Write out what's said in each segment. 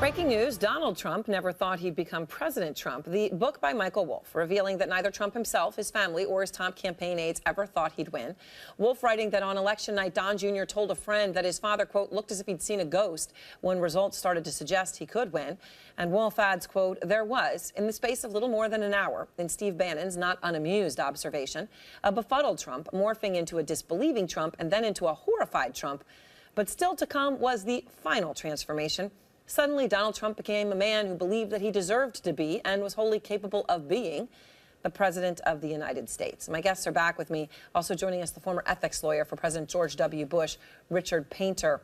Breaking news, Donald Trump never thought he'd become President Trump. The book by Michael Wolff, revealing that neither Trump himself, his family, or his top campaign aides ever thought he'd win. Wolff writing that on election night, Don Jr. told a friend that his father, quote, looked as if he'd seen a ghost when results started to suggest he could win. And Wolff adds, quote, there was, in the space of little more than an hour, in Steve Bannon's not unamused observation, a befuddled Trump morphing into a disbelieving Trump and then into a horrified Trump. But still to come was the final transformation. Suddenly, Donald Trump became a man who believed that he deserved to be and was wholly capable of being the President of the United States. My guests are back with me. Also joining us, the former ethics lawyer for President George W. Bush, Richard Painter.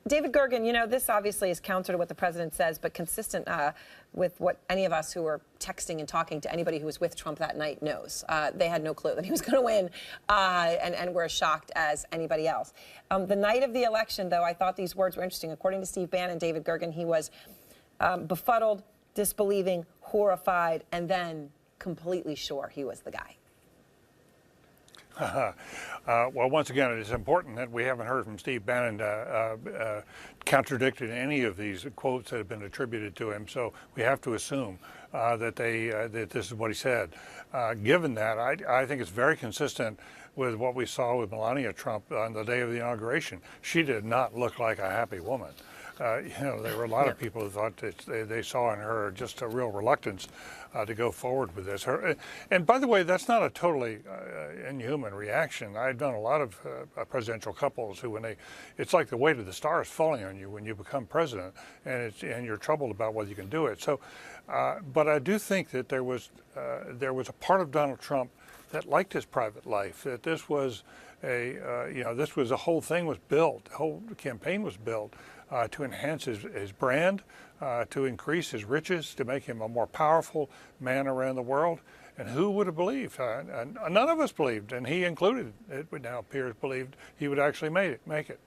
David Gergen, you know, this obviously is counter to what the president says, but consistent with what any of us who were texting and talking to anybody who was with Trump that night knows. They had no clue that he was going to win and were as shocked as anybody else. The night of the election, though, I thought these words were interesting. According to Steve Bannon, David Gergen, he was befuddled, disbelieving, horrified, and then completely sure he was the guy. Well, once again, it is important that we haven't heard from Steve Bannon contradicted any of these quotes that have been attributed to him. So we have to assume that this is what he said. Given that, I think it's very consistent with what we saw with Melania Trump on the day of the inauguration. She did not look like a happy woman. You know, there were a lot of people who thought that they saw in her just a real reluctance to go forward with this. And by the way, that's not a totally inhuman reaction. I've done a lot of presidential couples who, it's like the weight of the stars falling on you when you become president, and you're troubled about whether you can do it. So, but I do think that there was a part of Donald Trump that liked his private life. That this was the whole thing was built, the whole campaign was built to enhance his brand, to increase his riches, to make him a more powerful man around the world. And who would have believed? None of us believed, and he included, it now appears, believed he would actually make it.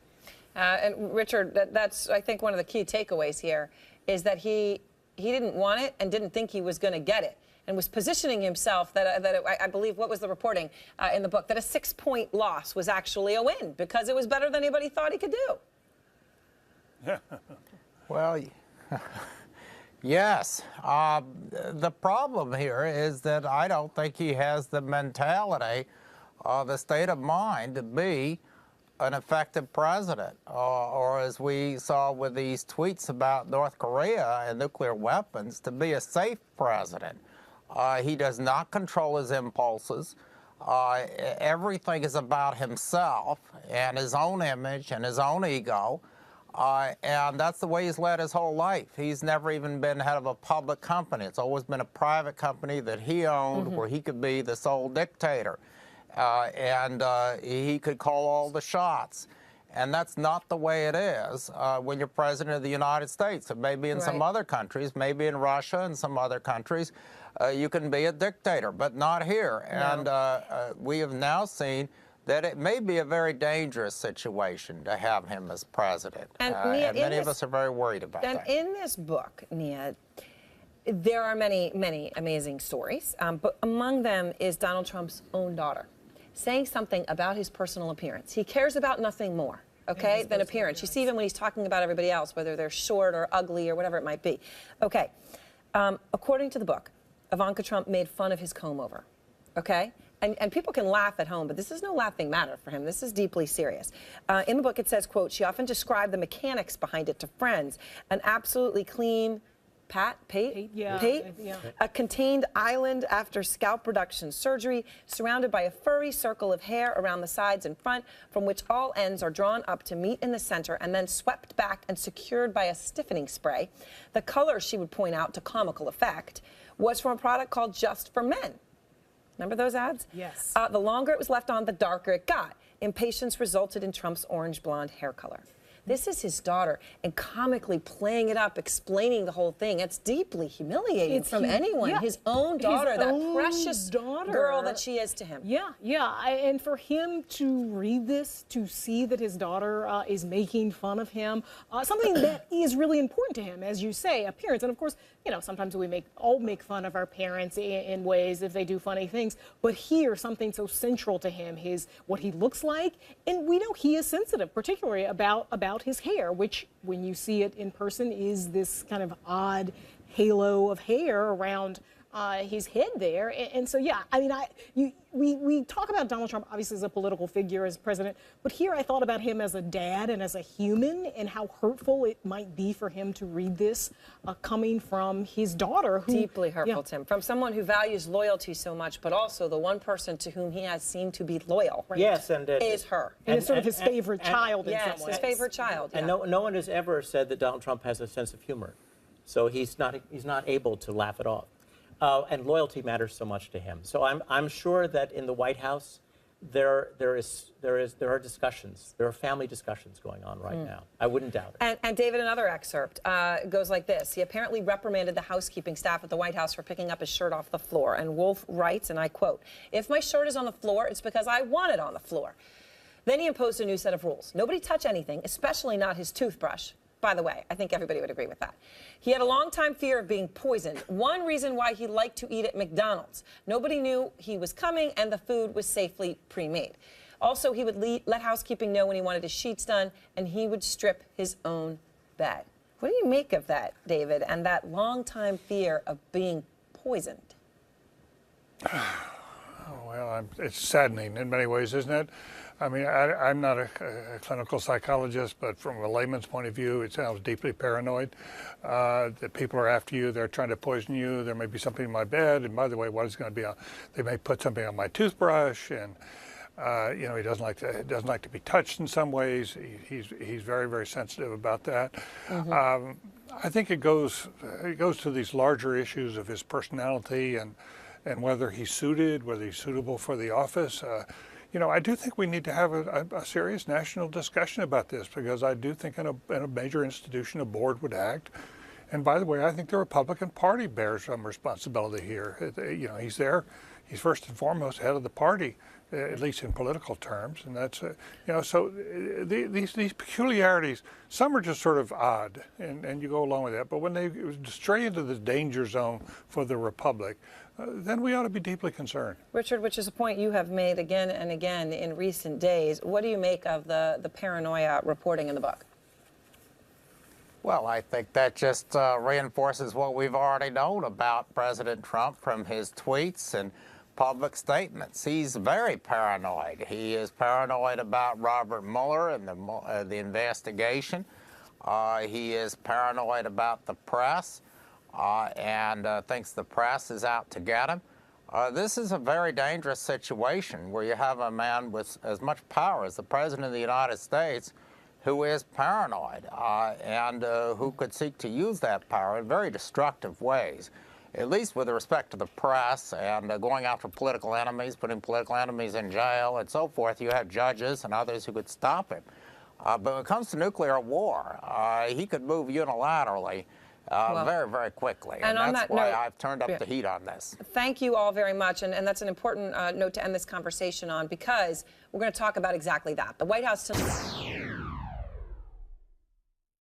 And Richard, that's, I think, one of the key takeaways here is that he didn't want it and didn't think he was going to get it, and was positioning himself I believe, what was the reporting in the book, that a 6-point loss was actually a win because it was better than anybody thought he could do. Well, yes. The problem here is that I don't think he has the mentality or the state of mind to be an effective president, or as we saw with these tweets about North Korea and nuclear weapons, to be a safe president. He does not control his impulses. Everything is about himself and his own image and his own ego. And that's the way he's led his whole life. He's never even been head of a public company. It's always been a private company that he owned, where he could be the sole dictator. And he could call all the shots. And that's not the way it is when you're president of the United States. It may be in some other countries, maybe in Russia and some other countries, you can be a dictator, but not here. No. And we have now seen that it may be a very dangerous situation to have him as president. And, Nia, and many of us are very worried about that. And in this book, Nia, there are many, many amazing stories, but among them is Donald Trump's own daughter saying something about his personal appearance. He cares about nothing more, okay, than appearance. You see even when he's talking about everybody else, whether they're short or ugly or whatever it might be. Okay, according to the book, Ivanka Trump made fun of his comb-over, okay? And people can laugh at home, but this is no laughing matter for him. This is deeply serious. In the book, it says, quote, she often described the mechanics behind it to friends. An absolutely clean, a contained island after scalp reduction surgery, surrounded by a furry circle of hair around the sides and front, from which all ends are drawn up to meet in the center and then swept back and secured by a stiffening spray. The color, she would point out to comical effect, was from a product called Just for Men. Remember those ads? Yes. The longer it was left on, the darker it got. Impatience resulted in Trump's orange blonde hair color. This is his daughter, and comically playing it up, explaining the whole thing. It's deeply humiliating from anyone. Yeah. His own daughter, that precious girl that she is to him. Yeah, yeah. And for him to read this, to see that his daughter is making fun of him, something that is really important to him, as you say, appearance. And of course, you know, sometimes we all make fun of our parents in ways if they do funny things. But here, something so central to him, what he looks like, and we know he is sensitive, particularly about about his hair, which, when you see it in person, is this kind of odd halo of hair around his head there. And so, yeah, I mean, we talk about Donald Trump obviously as a political figure, as president, but here I thought about him as a dad and as a human, and how hurtful it might be for him to read this coming from his daughter. Who, deeply hurtful, Tim, from someone who values loyalty so much, but also the one person to whom he has seemed to be loyal. Right. Yes, and is her. And it's sort of his favorite child in yes, some ways. his favorite child. And no one has ever said that Donald Trump has a sense of humor, so he's not able to laugh it off. And loyalty matters so much to him. So I'm sure that in the White House there are discussions. There are family discussions going on right now. I wouldn't doubt it. And David, another excerpt goes like this. He apparently reprimanded the housekeeping staff at the White House for picking up his shirt off the floor. And Wolff writes, and I quote, "If my shirt is on the floor, it's because I want it on the floor." Then he imposed a new set of rules. Nobody touch anything, especially not his toothbrush. By the way, I think everybody would agree with that. He had a long-time fear of being poisoned. One reason why he liked to eat at McDonald's. Nobody knew he was coming, and the food was safely pre-made. Also, he would let housekeeping know when he wanted his sheets done, and he would strip his own bed. What do you make of that, David, and that long-time fear of being poisoned? Well, it's saddening in many ways, isn't it? I mean, I'm not a clinical psychologist, but from a layman's point of view, it sounds deeply paranoid. That people are after you, they're trying to poison you, there may be something in my bed, and by the way, what is going to be on, they may put something on my toothbrush, and you know, he doesn't like to be touched in some ways. He's very, very sensitive about that. I think it goes to these larger issues of his personality and whether he's suited, whether he's suitable for the office. You know, I do think we need to have a serious national discussion about this, because I do think in a major institution, a board would act. And by the way, I think the Republican Party bears some responsibility here. You know, he's there. He's first and foremost head of the party, at least in political terms. And that's, you know, so these peculiarities, some are just sort of odd, and you go along with that. But when they stray into the danger zone for the Republic, then we ought to be deeply concerned. Richard, which is a point you have made again and again in recent days. What do you make of the paranoia reporting in the book? Well, I think that just reinforces what we've already known about President Trump from his tweets and public statements. He's very paranoid. He is paranoid about Robert Mueller and the investigation. He is paranoid about the press and thinks the press is out to get him. This is a very dangerous situation where you have a man with as much power as the President of the United States who is paranoid and who could seek to use that power in very destructive ways, at least with respect to the press and going after political enemies, putting political enemies in jail and so forth. You have judges and others who could stop him. But when it comes to nuclear war, he could move unilaterally very, very quickly. And that's why I've turned up the heat on this. Thank you all very much. And that's an important note to end this conversation on, because we're going to talk about exactly that. The White House still...